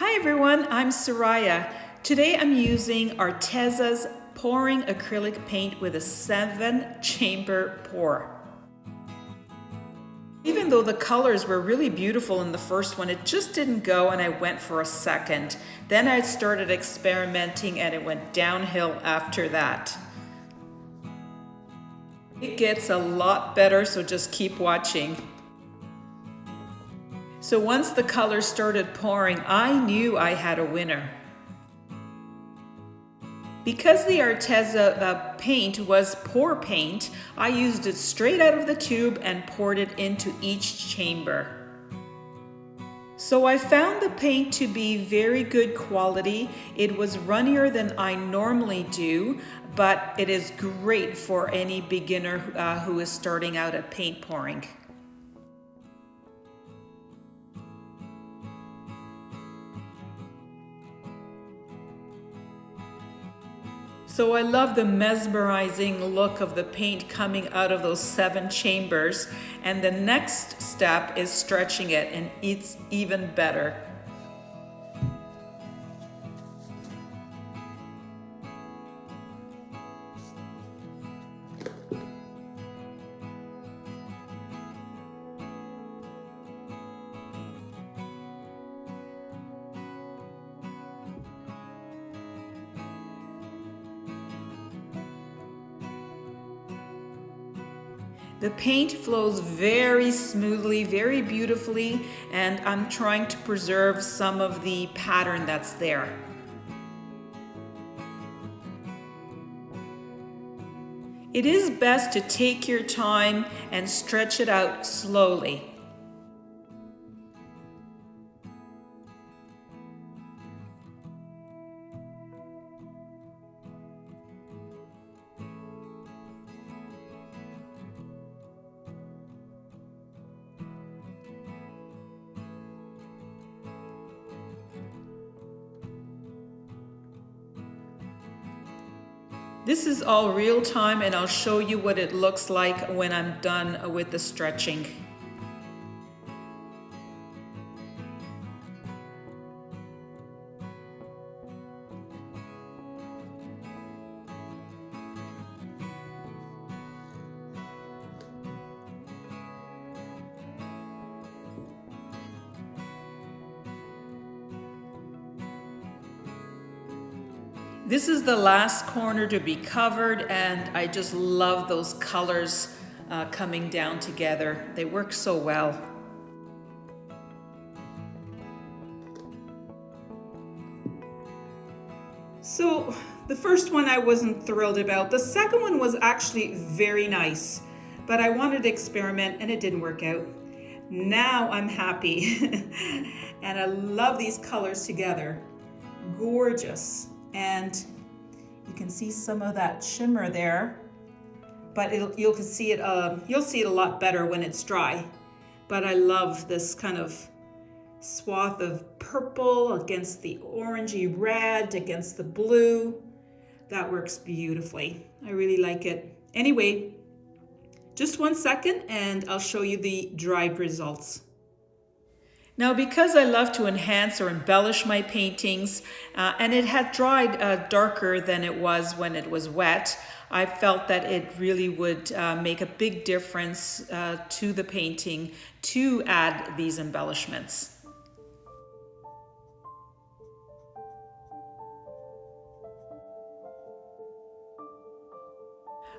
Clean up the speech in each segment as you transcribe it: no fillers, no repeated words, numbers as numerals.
Hi everyone, I'm Soraya. Today I'm using Arteza's pouring acrylic paint with a 7-chamber pour. Even though the colors were really beautiful in the first one, it just didn't go and I went for a second. Then I started experimenting and it went downhill after that. It gets a lot better, so just keep watching. So once the colors started pouring, I knew I had a winner. Because the Arteza paint was pour paint, I used it straight out of the tube and poured it into each chamber. So I found the paint to be very good quality. It was runnier than I normally do, but it is great for any beginner who is starting out at paint pouring. So I love the mesmerizing look of the paint coming out of those 7 chambers, and the next step is stretching it, and it's even better. The paint flows very smoothly, very beautifully, and I'm trying to preserve some of the pattern that's there. It is best to take your time and stretch it out slowly. This is all real time, and I'll show you what it looks like when I'm done with the stretching. This is the last corner to be covered, and I just love those colors coming down together. They work so well. So the first one I wasn't thrilled about. The second one was actually very nice, but I wanted to experiment and it didn't work out. Now I'm happy and I love these colors together. Gorgeous. And you can see some of that shimmer there, but you'll see it a lot better when it's dry. But I love this kind of swath of purple against the orangey red against the blue. That works beautifully. I really like it. Anyway, just 1 second and I'll show you the dried results. Now, because I love to enhance or embellish my paintings, and it had dried darker than it was when it was wet, I felt that it really would make a big difference to the painting to add these embellishments.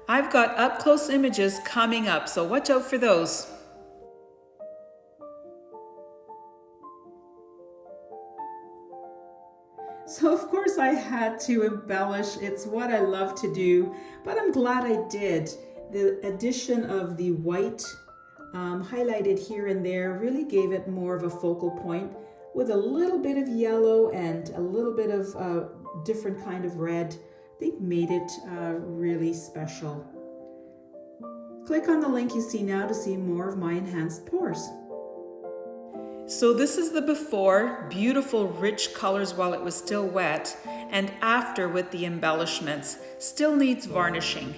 I've got up-close images coming up, so watch out for those. So of course I had to embellish. It's what I love to do, but I'm glad I did. The addition of the white highlighted here and there really gave it more of a focal point with a little bit of yellow and a little bit of different kind of red. I think made it really special. Click on the link you see now to see more of my enhanced pours. So this is the before, beautiful rich colors while it was still wet, and after with the embellishments. Still needs varnishing.